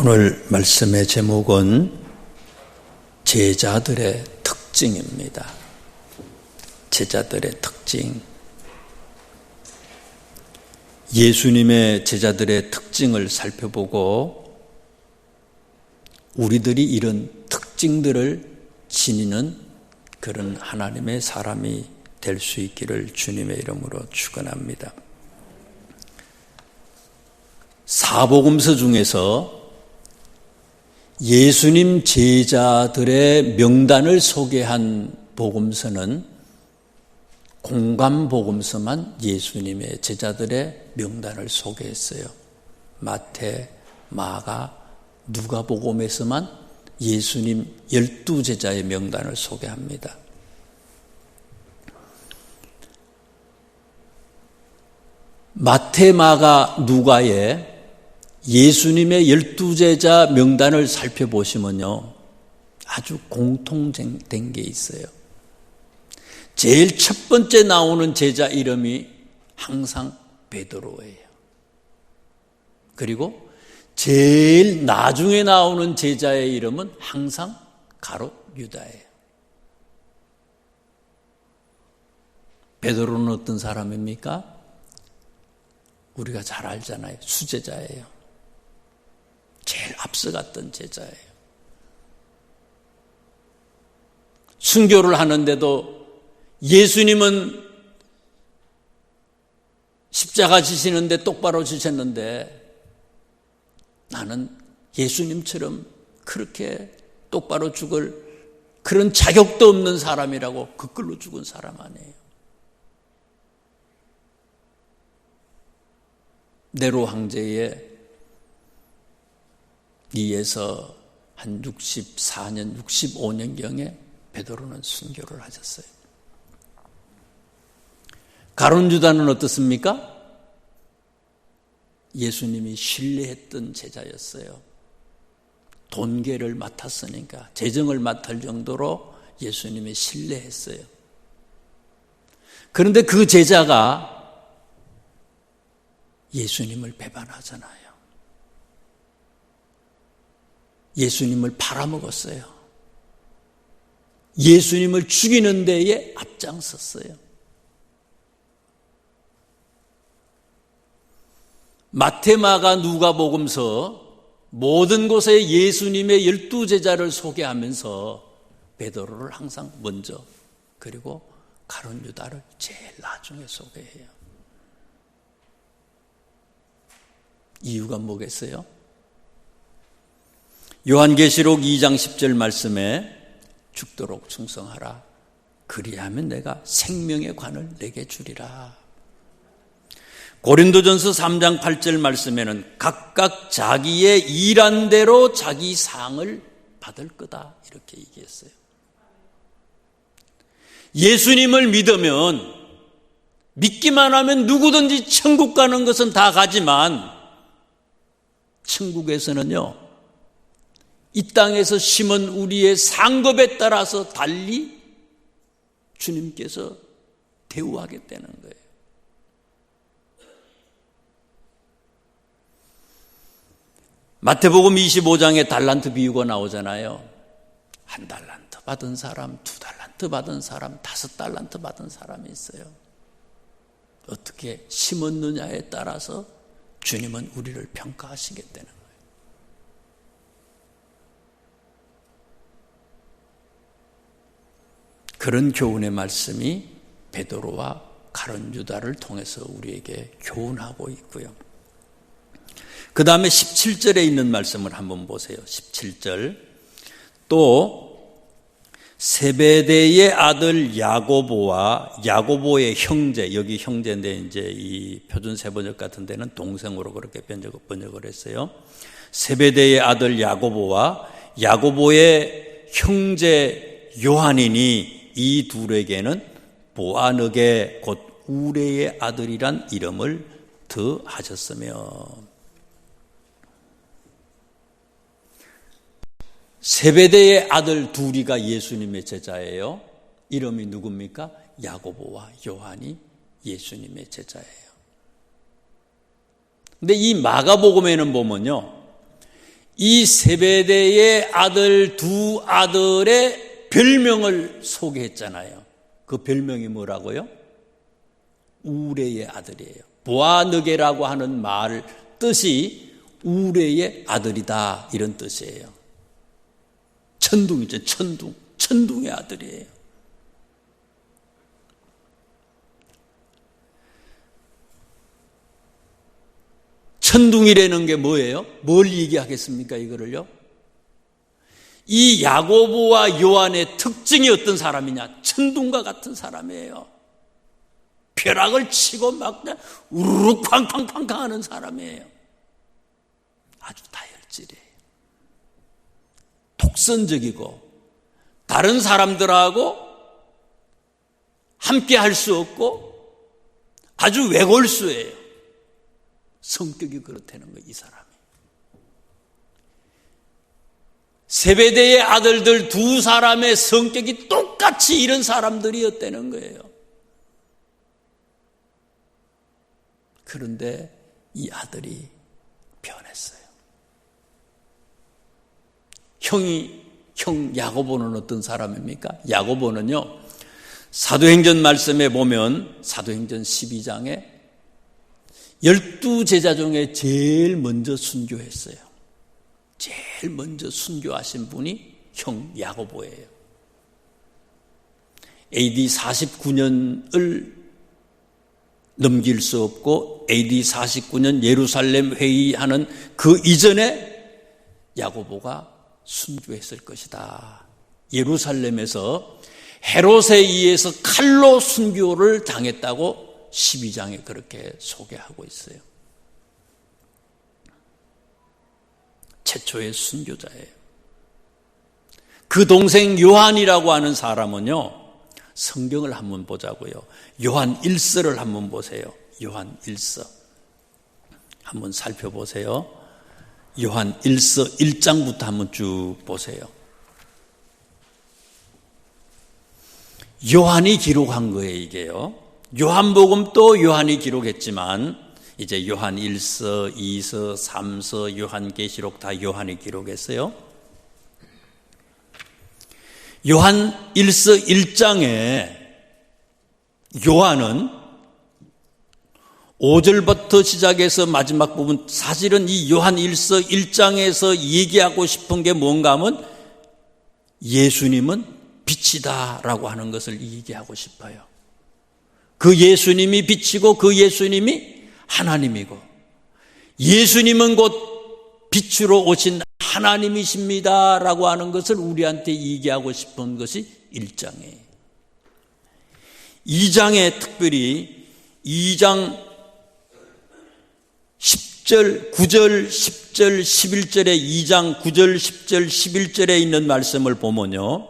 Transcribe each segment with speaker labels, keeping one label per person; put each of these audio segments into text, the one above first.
Speaker 1: 오늘 말씀의 제목은 제자들의 특징입니다. 제자들의 특징. 예수님의 제자들의 특징을 살펴보고 우리들이 이런 특징들을 지니는 그런 하나님의 사람이 될 수 있기를 주님의 이름으로 축원합니다. 사복음서 중에서 예수님 제자들의 명단을 소개한 복음서는 공관복음서만 예수님의 제자들의 명단을 소개했어요. 마태, 마가, 누가복음에서만 예수님 12제자의 명단을 소개합니다. 마태, 마가, 누가의 예수님의 12제자 명단을 살펴보시면요, 아주 공통된 게 있어요. 제일 첫 번째 나오는 제자 이름이 항상 베드로예요. 그리고 제일 나중에 나오는 제자의 이름은 항상 가롯 유다예요. 베드로는 어떤 사람입니까? 우리가 잘 알잖아요. 수제자예요. 제일 앞서갔던 제자예요. 순교를 하는데도 예수님은 십자가 지시는데 똑바로 지셨는데 나는 예수님처럼 그렇게 똑바로 죽을 그런 자격도 없는 사람이라고 그걸로 죽은 사람 아니에요. 네로 황제에 의해서 한 64년, 65년경에 베드로는 순교를 하셨어요. 가룟 유다는 어떻습니까? 예수님이 신뢰했던 제자였어요. 돈계를 맡았으니까 재정을 맡을 정도로 예수님이 신뢰했어요. 그런데 그 제자가 예수님을 배반하잖아요. 예수님을 팔아먹었어요. 예수님을 죽이는 데에 앞장섰어요. 마태, 마가, 누가복음서 모든 곳에 예수님의 12제자를 소개하면서 베드로를 항상 먼저, 그리고 가룟 유다를 제일 나중에 소개해요. 이유가 뭐겠어요? 요한계시록 2장 10절 말씀에 죽도록 충성하라. 그리하면 내가 생명의 관을 내게 주리라. 고린도전서 3장 8절 말씀에는 각각 자기의 일한 대로 자기 상을 받을 거다. 이렇게 얘기했어요. 예수님을 믿으면, 믿기만 하면 누구든지 천국 가는 것은 다 가지만 천국에서는요, 이 땅에서 심은 우리의 상급에 따라서 달리 주님께서 대우하겠다는 거예요. 마태복음 25장에 달란트 비유가 나오잖아요. 1달란트 받은 사람, 2달란트 받은 사람, 5달란트 받은 사람이 있어요. 어떻게 심었느냐에 따라서 주님은 우리를 평가하시겠다는 거예요. 그런 교훈의 말씀이 베드로와 가룟 유다를 통해서 우리에게 교훈하고 있고요. 그 다음에 17절에 있는 말씀을 한번 보세요. 17절. 또 세베대의 아들 야고보와 야고보의 형제, 여기 형제인데 이제 이 표준 세번역 같은 데는 동생으로 그렇게 번역을 했어요. 세베대의 아들 야고보와 야고보의 형제 요한이니 이 둘에게는 보아너게 곧 우레의 아들이란 이름을 더하셨으며. 세베대의 아들 둘이가 예수님의 제자예요. 이름이 누굽니까? 야고보와 요한이 예수님의 제자예요. 근데 이 마가복음에는 보면요, 이 세베대의 아들 두 아들의 별명을 소개했잖아요. 그 별명이 뭐라고요? 우레의 아들이에요. 보아느게라고 하는 말 뜻이 우레의 아들이다 이런 뜻이에요. 천둥이죠. 천둥의 아들이에요. 천둥이라는 게 뭐예요? 뭘 얘기하겠습니까? 이거를요. 이 야고보와 요한의 특징이 어떤 사람이냐? 천둥과 같은 사람이에요. 벼락을 치고 막 우르르 쾅쾅쾅쾅 하는 사람이에요. 아주 다혈질이에요. 독선적이고 다른 사람들하고 함께 할 수 없고 아주 외골수예요. 성격이 그렇다는 거예요, 이 사람이. 세베대의 아들들 두 사람의 성격이 똑같이 이런 사람들이었다는 거예요. 그런데 이 아들이 변했어요. 형 야고보는 어떤 사람입니까? 야고보는요, 사도행전 말씀에 보면 사도행전 12장에 12제자 중에 제일 먼저 순교했어요. 제일 먼저 순교하신 분이 형 야고보예요. AD 49년을 넘길 수 없고 AD 49년 예루살렘 회의하는 그 이전에 야고보가 순교했을 것이다. 예루살렘에서 헤롯에 의해서 칼로 순교를 당했다고 12장에 그렇게 소개하고 있어요. 최초의 순교자예요. 그 동생 요한이라고 하는 사람은요, 성경을 한번 보자고요. 요한 1서를 한번 보세요. 요한 1서 한번 살펴보세요. 요한 1서 1장부터 한번 쭉 보세요. 요한이 기록한 거예요, 이게요. 요한복음도 요한이 기록했지만 이제 요한 1서, 2서, 3서, 요한계시록 다 요한이 기록했어요. 요한 1서 1장에 요한은 5절부터 시작해서 마지막 부분, 사실은 이 요한 1서 1장에서 얘기하고 싶은 게 뭔가 하면 예수님은 빛이다라고 하는 것을 얘기하고 싶어요. 그 예수님이 빛이고 그 예수님이 하나님이고 예수님은 곧 빛으로 오신 하나님이십니다라고 하는 것을 우리한테 얘기하고 싶은 것이 1장이에요. 2장에 특별히 2장 10절, 9절, 10절, 11절에 2장 9절, 10절, 11절에 있는 말씀을 보면요.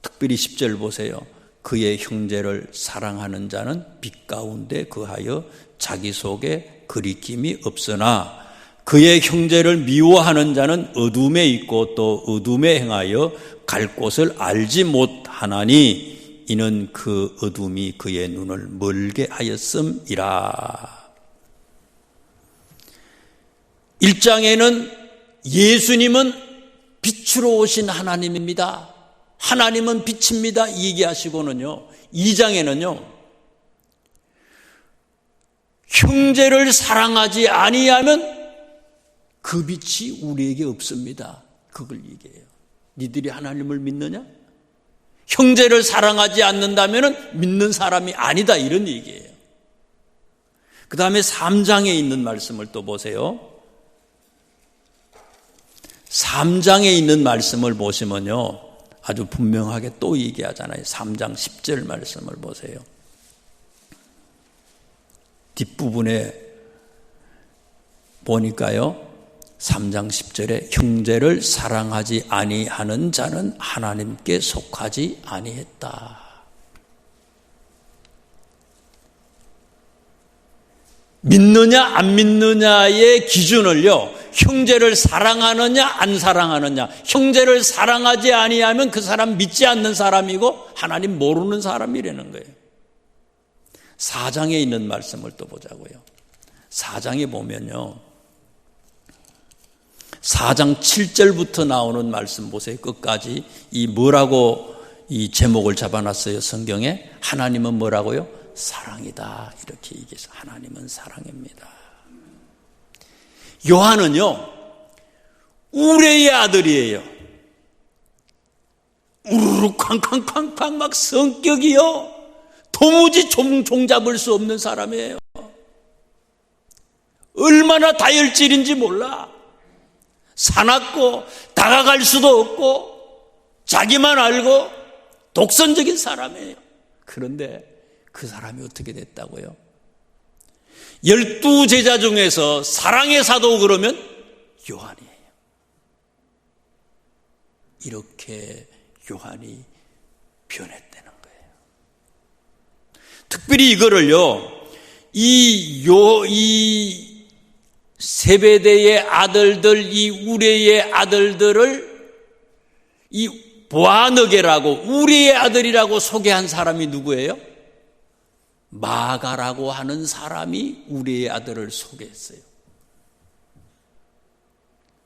Speaker 1: 특별히 10절 보세요. 그의 형제를 사랑하는 자는 빛 가운데 거하여 자기 속에 거리낌이 없으나 그의 형제를 미워하는 자는 어둠에 있고 또 어둠에 행하여 갈 곳을 알지 못하나니 이는 그 어둠이 그의 눈을 멀게 하였음이라. 1장에는 예수님은 빛으로 오신 하나님입니다. 하나님은 빛입니다. 얘기하시고는요. 2장에는요. 형제를 사랑하지 아니하면 그 빛이 우리에게 없습니다. 그걸 얘기해요. 니들이 하나님을 믿느냐? 형제를 사랑하지 않는다면 믿는 사람이 아니다. 이런 얘기예요. 그 다음에 3장에 있는 말씀을 또 보세요. 3장에 있는 말씀을 보시면요. 아주 분명하게 또 얘기하잖아요. 3장 10절 말씀을 보세요. 뒷부분에 보니까요. 3장 10절에 형제를 사랑하지 아니하는 자는 하나님께 속하지 아니했다. 믿느냐 안 믿느냐의 기준을요. 형제를 사랑하느냐 안 사랑하느냐. 형제를 사랑하지 아니하면 그 사람 믿지 않는 사람이고 하나님 모르는 사람이라는 거예요. 4장에 있는 말씀을 또 보자고요. 4장에 보면요. 4장 7절부터 나오는 말씀 보세요. 끝까지. 이 뭐라고 이 제목을 잡아놨어요, 성경에? 하나님은 뭐라고요? 사랑이다. 이렇게 얘기해서 하나님은 사랑입니다. 요한은요, 우레의 아들이에요. 우르르 쾅쾅쾅쾅 막 성격이요, 도무지 종잡을 수 없는 사람이에요. 얼마나 다혈질인지 몰라. 사납고 다가갈 수도 없고 자기만 알고 독선적인 사람이에요. 그런데 그 사람이 어떻게 됐다고요? 12제자 중에서 사랑의 사도 그러면 요한이에요. 이렇게 요한이 변했다는 거예요. 특별히 이거를요, 이 세베대의 아들들, 이 우레의 아들들을 이 보아너게라고 우리의 아들이라고 소개한 사람이 누구예요? 마가라고 하는 사람이 우리의 아들을 소개했어요.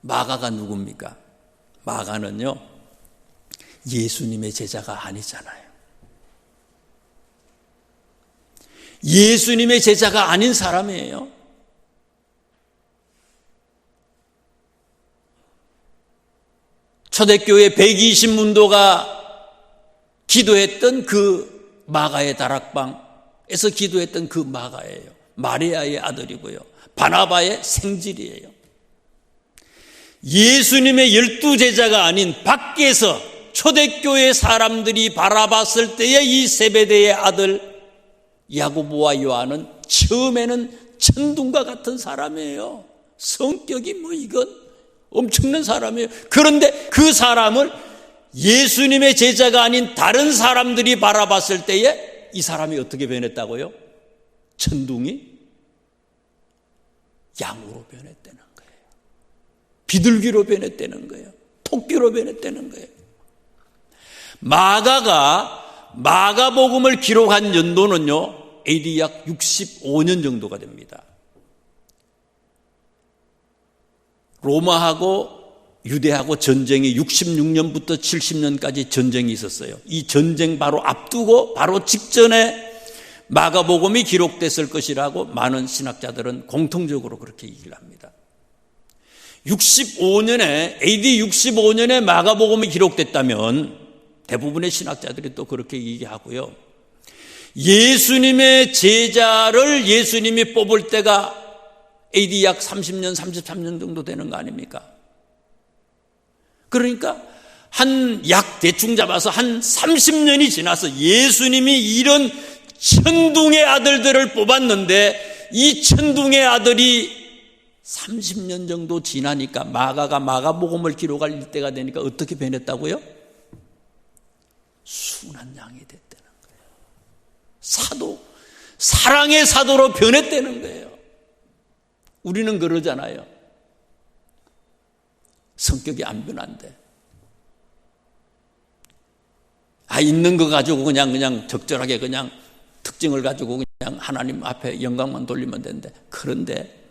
Speaker 1: 마가가 누굽니까? 마가는요, 예수님의 제자가 아니잖아요. 예수님의 제자가 아닌 사람이에요. 초대교회 120문도가 기도했던 그 마가의 다락방에서 기도했던 그 마가예요. 마리아의 아들이고요. 바나바의 생질이에요. 예수님의 12제자가 아닌 밖에서 초대교회 사람들이 바라봤을 때의 이 세베대의 아들 야고보와 요한은 처음에는 천둥과 같은 사람이에요. 성격이 뭐 이건 엄청난 사람이에요. 그런데 그 사람을 예수님의 제자가 아닌 다른 사람들이 바라봤을 때에 이 사람이 어떻게 변했다고요? 천둥이 양으로 변했다는 거예요. 비둘기로 변했다는 거예요. 토끼로 변했다는 거예요. 마가가 마가복음을 기록한 연도는요, AD 약 65년 정도가 됩니다. 로마하고 유대하고 전쟁이 66년부터 70년까지 전쟁이 있었어요. 이 전쟁 바로 앞두고 바로 직전에 마가복음이 기록됐을 것이라고 많은 신학자들은 공통적으로 그렇게 얘기를 합니다. 65년에 AD 65년에 마가복음이 기록됐다면 대부분의 신학자들이 또 그렇게 얘기하고요. 예수님의 제자를 예수님이 뽑을 때가 AD 약 30년, 33년 정도 되는 거 아닙니까? 그러니까 약 대충 잡아서 한 30년이 지나서 예수님이 이런 천둥의 아들들을 뽑았는데 이 천둥의 아들이 30년 정도 지나니까 마가가 마가복음을 기록할 때가 되니까 어떻게 변했다고요? 순한 양이 됐다는 거예요. 사랑의 사도로 변했다는 거예요. 우리는 그러잖아요. 성격이 안 변한데. 있는 거 가지고 그냥 적절하게 그냥 특징을 가지고 그냥 하나님 앞에 영광만 돌리면 되는데. 그런데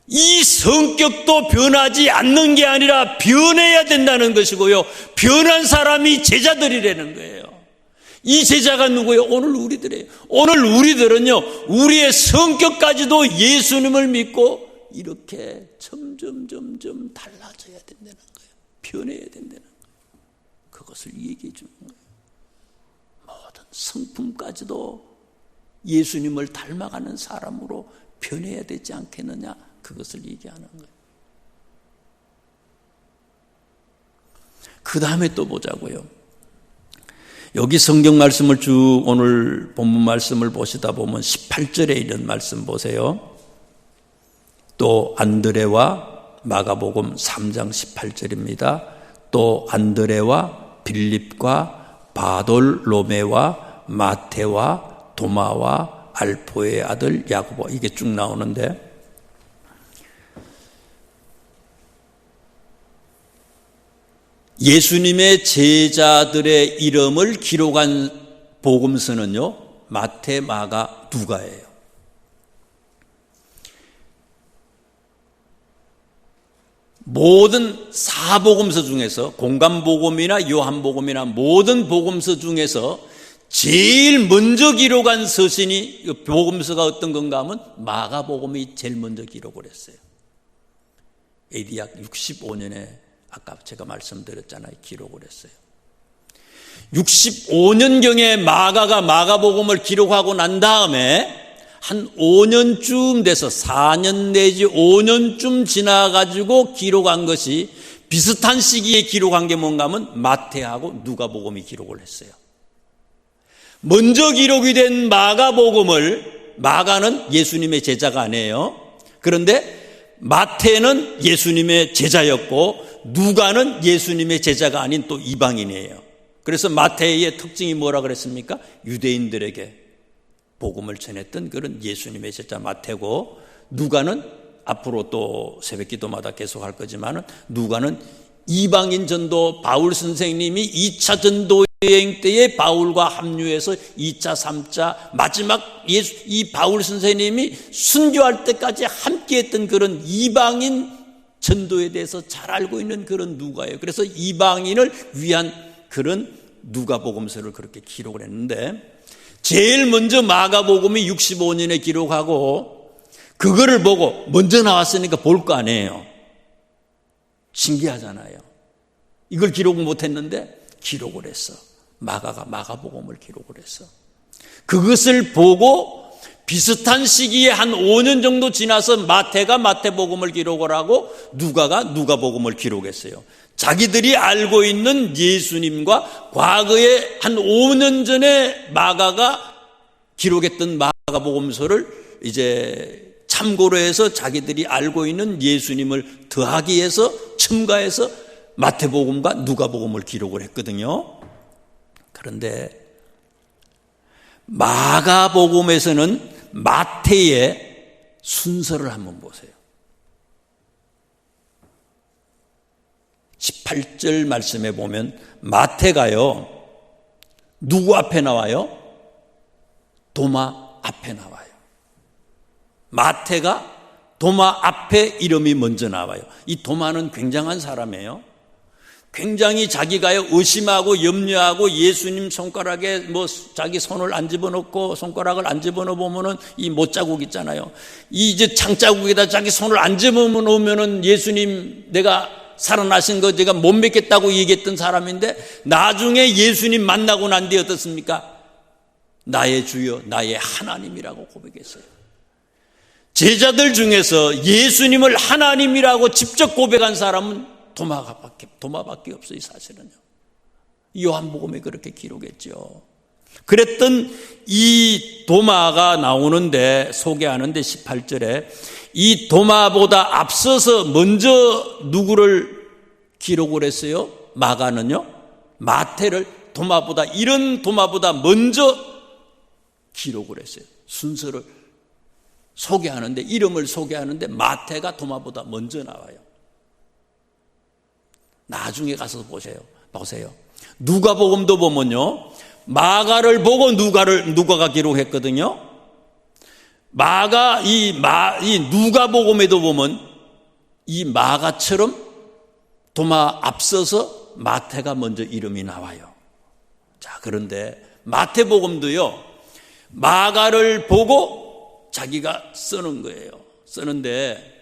Speaker 1: 이 성격도 변하지 않는 게 아니라 변해야 된다는 것이고요. 변한 사람이 제자들이라는 거예요. 이 제자가 누구예요? 오늘 우리들이에요. 오늘 우리들은요, 우리의 성격까지도 예수님을 믿고 이렇게 점점 달라져야 된다는 거예요. 변해야 된다는 거예요. 그것을 얘기해 주는 거예요. 모든 성품까지도 예수님을 닮아가는 사람으로 변해야 되지 않겠느냐, 그것을 얘기하는 거예요. 그 다음에 또 보자고요. 여기 성경 말씀을 쭉 오늘 본문 말씀을 보시다 보면 18절에 이런 말씀 보세요. 또 안드레와 마가복음 3장 18절입니다. 또 안드레와 빌립과 바돌로메와 마테와 도마와 알포의 아들 야고보, 이게 쭉 나오는데, 예수님의 제자들의 이름을 기록한 복음서는요, 마태, 마가, 누가예요. 모든 사복음서 중에서 공관복음이나 요한복음이나 모든 복음서 중에서 제일 먼저 기록한 서신이 복음서가 어떤 건가 하면 마가복음이 제일 먼저 기록을 했어요. AD 약 65년에 아까 제가 말씀드렸잖아요. 기록을 했어요. 65년경에 마가가 마가복음을 기록하고 난 다음에 한 5년쯤 돼서 4년 내지 5년쯤 지나가지고 기록한 것이 비슷한 시기에 기록한 게 뭔가 하면 마태하고 누가복음이 기록을 했어요. 먼저 기록이 된 마가복음을, 마가는 예수님의 제자가 아니에요. 그런데 마태는 예수님의 제자였고 누가는 예수님의 제자가 아닌 또 이방인이에요. 그래서 마태의 특징이 뭐라 그랬습니까? 유대인들에게 복음을 전했던 그런 예수님의 제자 마태고, 누가는 앞으로 또 새벽기도마다 계속 할 거지만 누가는 이방인 전도, 바울 선생님이 2차 전도 여행 때에 바울과 합류해서 2차, 3차 마지막 이 바울 선생님이 순교할 때까지 함께했던 그런 이방인 전도에 대해서 잘 알고 있는 그런 누가예요. 그래서 이방인을 위한 그런 누가복음서를 그렇게 기록을 했는데, 제일 먼저 마가복음이 65년에 기록하고 그거를 보고 먼저 나왔으니까 볼 거 아니에요. 신기하잖아요. 이걸 기록을 못했는데 기록을 했어. 마가가 마가복음을 기록을 했어. 그것을 보고 비슷한 시기에 한 5년 정도 지나서 마태가 마태복음을 기록을 하고 누가가 누가복음을 기록했어요. 자기들이 알고 있는 예수님과 과거에 한 5년 전에 마가가 기록했던 마가복음서를 이제 참고로 해서 자기들이 알고 있는 예수님을 더하기 위해서 첨가해서 마태복음과 누가복음을 기록을 했거든요. 그런데 마가복음에서는 마태의 순서를 한번 보세요. 18절 말씀에 보면 마태가요, 누구 앞에 나와요? 도마 앞에 나와요. 마태가 도마 앞에 이름이 먼저 나와요. 이 도마는 굉장한 사람이에요. 굉장히 자기가요 의심하고 염려하고 예수님 손가락에 뭐 자기 손을 안 집어넣고 손가락을 안 집어넣어 보면은 이 못자국 있잖아요. 이 이제 창자국에다 자기 손을 안 집어넣으면은 예수님 내가 살아나신 거 제가 못 믿겠다고 얘기했던 사람인데, 나중에 예수님 만나고 난 뒤에 어떻습니까? 나의 주여 나의 하나님이라고 고백했어요. 제자들 중에서 예수님을 하나님이라고 직접 고백한 사람은 도마밖에 없어요. 사실은요. 요한복음에 그렇게 기록했죠. 그랬던 이 도마가 나오는데, 소개하는데 18절에 이 도마보다 앞서서 먼저 누구를 기록을 했어요? 마가는요, 마태를 이런 도마보다 먼저 기록을 했어요. 순서를 소개하는데, 이름을 소개하는데 마태가 도마보다 먼저 나와요. 나중에 가서 보세요. 누가복음도 보면요, 마가를 보고 누가가 기록했거든요. 이 누가복음에도 보면 이 마가처럼 도마 앞서서 마태가 먼저 이름이 나와요. 자, 그런데 마태복음도요, 마가를 보고 자기가 쓰는 거예요. 쓰는데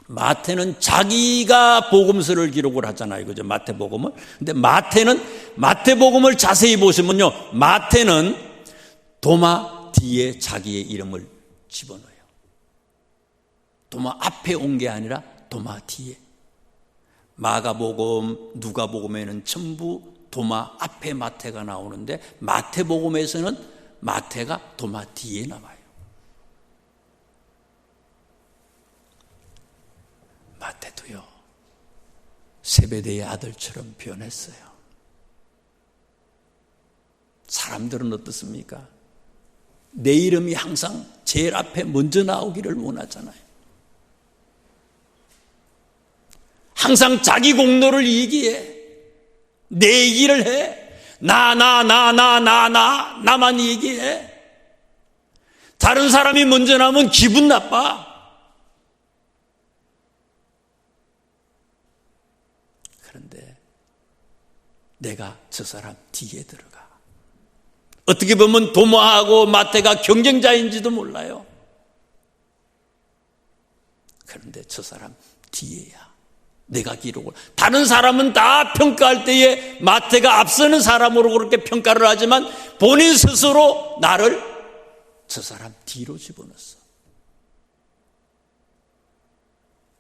Speaker 1: 마태는 자기가 복음서를 기록을 하잖아요. 그죠? 마태복음을. 근데 마태복음을 자세히 보시면요, 마태는 도마 뒤에 자기의 이름을 집어넣어요. 도마 앞에 온 게 아니라 도마 뒤에. 마가복음, 누가복음에는 전부 도마 앞에 마태가 나오는데, 마태복음에서는 마태가 도마 뒤에 나와요. 마태도요, 세베대의 아들처럼 변했어요. 사람들은 어떻습니까? 내 이름이 항상 제일 앞에 먼저 나오기를 원하잖아요. 항상 자기 공로를 얘기해. 내 얘기를 해. 나만 얘기해. 다른 사람이 먼저 나오면 기분 나빠. 그런데 내가 저 사람 뒤에 들어가. 어떻게 보면 도마하고 마태가 경쟁자인지도 몰라요. 그런데 저 사람 뒤에야 내가 기록을. 다른 사람은 다 평가할 때에 마태가 앞서는 사람으로 그렇게 평가를 하지만 본인 스스로 나를 저 사람 뒤로 집어넣었어.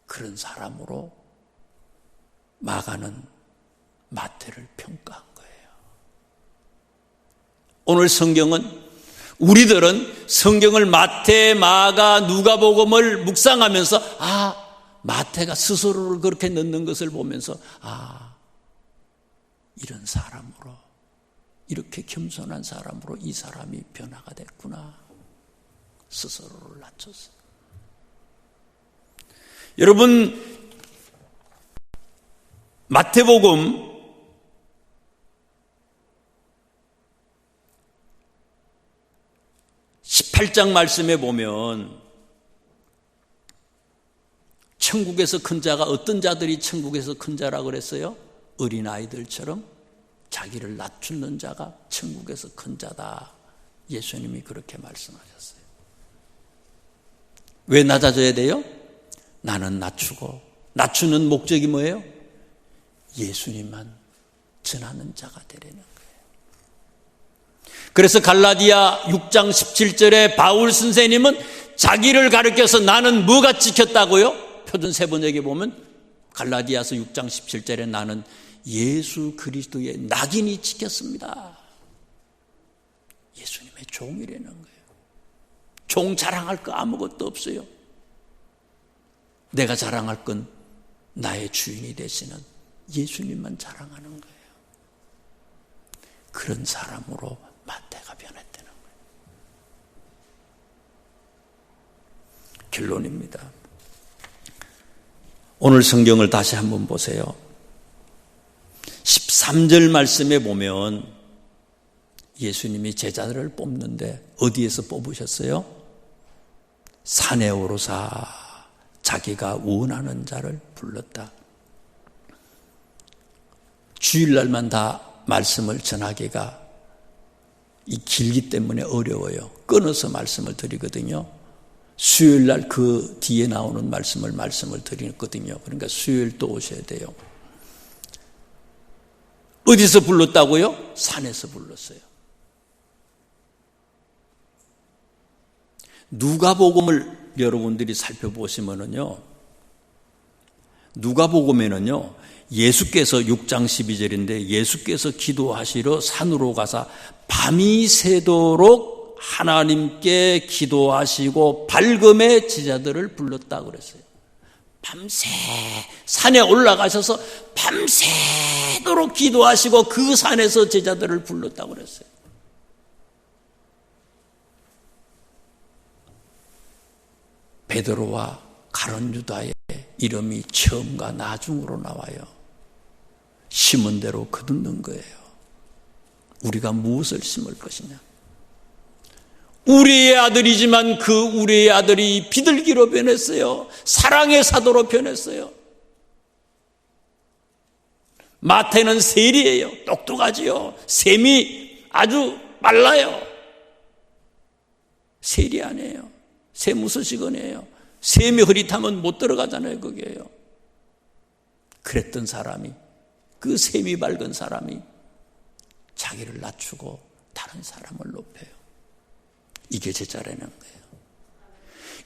Speaker 1: 그런 사람으로 마가는 마태를 평가한 거예요. 오늘 성경은, 우리들은 성경을 마태, 마가, 누가복음을 묵상하면서 마태가 스스로를 그렇게 넣는 것을 보면서 이런 사람으로, 이렇게 겸손한 사람으로 이 사람이 변화가 됐구나. 스스로를 낮췄어. 여러분, 마태복음 18장 말씀에 보면 천국에서 큰 자가, 어떤 자들이 천국에서 큰 자라고 그랬어요? 어린아이들처럼 자기를 낮추는 자가 천국에서 큰 자다. 예수님이 그렇게 말씀하셨어요. 왜 낮아져야 돼요? 나는 낮추고, 낮추는 목적이 뭐예요? 예수님만 전하는 자가 되려는 거예요. 그래서 갈라디아 6장 17절에 바울 선생님은 자기를 가리켜서 나는 뭐가 찍혔다고요? 표준 세번역에 보면 갈라디아서 6장 17절에 나는 예수 그리스도의 낙인이 찍혔습니다. 예수님의 종이라는 거예요. 종 자랑할 거 아무것도 없어요. 내가 자랑할 건 나의 주인이 되시는 예수님만 자랑하는 거예요. 그런 사람으로 마태가 변했다는 거예요. 결론입니다. 오늘 성경을 다시 한번 보세요. 13절 말씀에 보면 예수님이 제자들을 뽑는데 어디에서 뽑으셨어요? 산에 오르사 자기가 원하는 자를 불렀다. 주일날만 다 말씀을 전하기가 이 길기 때문에 어려워요. 끊어서 말씀을 드리거든요. 수요일날 그 뒤에 나오는 말씀을 드리거든요. 그러니까 수요일 또 오셔야 돼요. 어디서 불렀다고요? 산에서 불렀어요. 누가복음을 여러분들이 살펴보시면은요, 누가복음에는요, 예수께서 6장 12절인데 예수께서 기도하시러 산으로 가사 밤이 새도록 하나님께 기도하시고 밝음의 제자들을 불렀다고 그랬어요. 밤새 산에 올라가셔서 밤새도록 기도하시고 그 산에서 제자들을 불렀다고 그랬어요. 베드로와 가룟 유다의 이름이 처음과 나중으로 나와요. 심은 대로 거두는 거예요. 우리가 무엇을 심을 것이냐? 우리의 아들이지만 그 우리의 아들이 비둘기로 변했어요. 사랑의 사도로 변했어요. 마태는 세리예요. 똑똑하지요. 셈이 아주 빨라요. 세리 아니에요. 세무서식원이에요. 셈이 흐릿하면 못 들어가잖아요. 거기에요. 그랬던 사람이, 그 셈이 밝은 사람이 자기를 낮추고 다른 사람을 높여요. 이게 제자라는 거예요.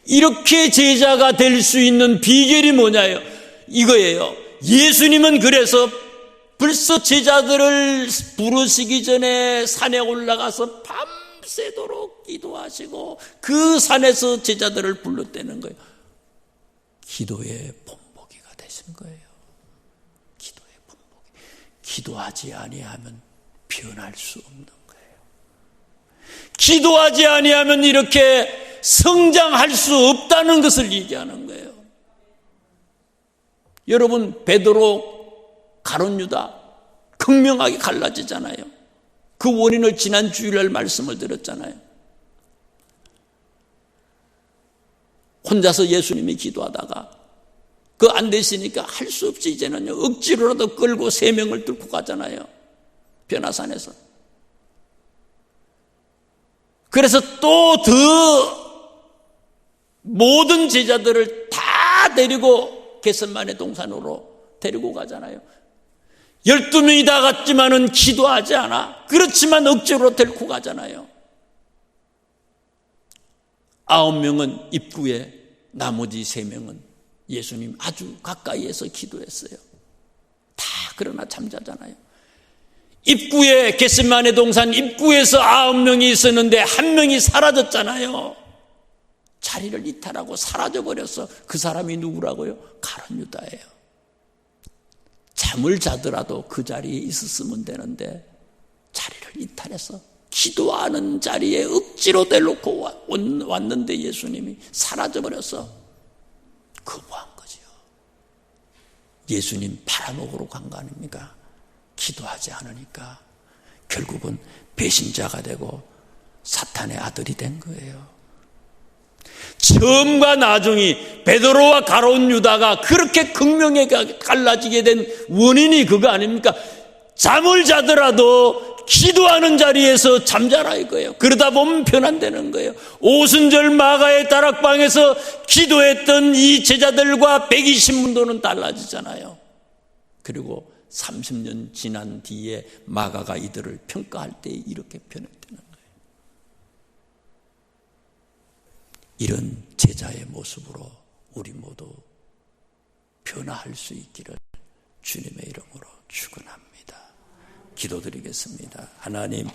Speaker 1: 이렇게 제자가 될 수 있는 비결이 뭐냐요? 이거예요. 예수님은 그래서 벌써 제자들을 부르시기 전에 산에 올라가서 밤새도록 기도하시고 그 산에서 제자들을 불렀다는 거예요. 기도의 본보기가 되신 거예요. 기도의 본보기. 기도하지 아니하면 변할 수 없는 거예요. 기도하지 아니하면 이렇게 성장할 수 없다는 것을 얘기하는 거예요. 여러분, 베드로, 가룟 유다 극명하게 갈라지잖아요. 그 원인을 지난 주일날 말씀을 드렸잖아요. 혼자서 예수님이 기도하다가 그 안 되시니까 할 수 없이 이제는요, 억지로라도 끌고 3명을 뚫고 가잖아요. 변화산에서. 그래서 또 더 모든 제자들을 다 데리고 겟세마네 동산으로 데리고 가잖아요. 12명이 다 갔지만은 기도하지 않아. 그렇지만 억지로 데리고 가잖아요. 9명은 입구에, 나머지 3명은 예수님 아주 가까이에서 기도했어요. 다 그러나 잠자잖아요. 입구에, 겟세마네 동산 입구에서 9명이 있었는데 1명이 사라졌잖아요. 자리를 이탈하고 사라져버렸어. 그 사람이 누구라고요? 가룟 유다예요. 잠을 자더라도 그 자리에 있었으면 되는데 자리를 이탈해서 기도하는 자리에 억지로 데려놓고 왔는데 예수님이 사라져버려서 거부한 거죠. 예수님 팔아먹으러 간 거 아닙니까? 기도하지 않으니까 결국은 배신자가 되고 사탄의 아들이 된 거예요. 처음과 나중이 베드로와 가룟 유다가 그렇게 극명하게 갈라지게 된 원인이 그거 아닙니까? 잠을 자더라도 기도하는 자리에서 잠자라 이거예요. 그러다 보면 변환되는 거예요. 오순절 마가의 다락방에서 기도했던 이 제자들과 120문도는 달라지잖아요. 그리고 30년 지난 뒤에 마가가 이들을 평가할 때 이렇게 변했다는 거예요. 이런 제자의 모습으로 우리 모두 변화할 수 있기를 주님의 이름으로 축원합니다. 기도드리겠습니다. 하나님,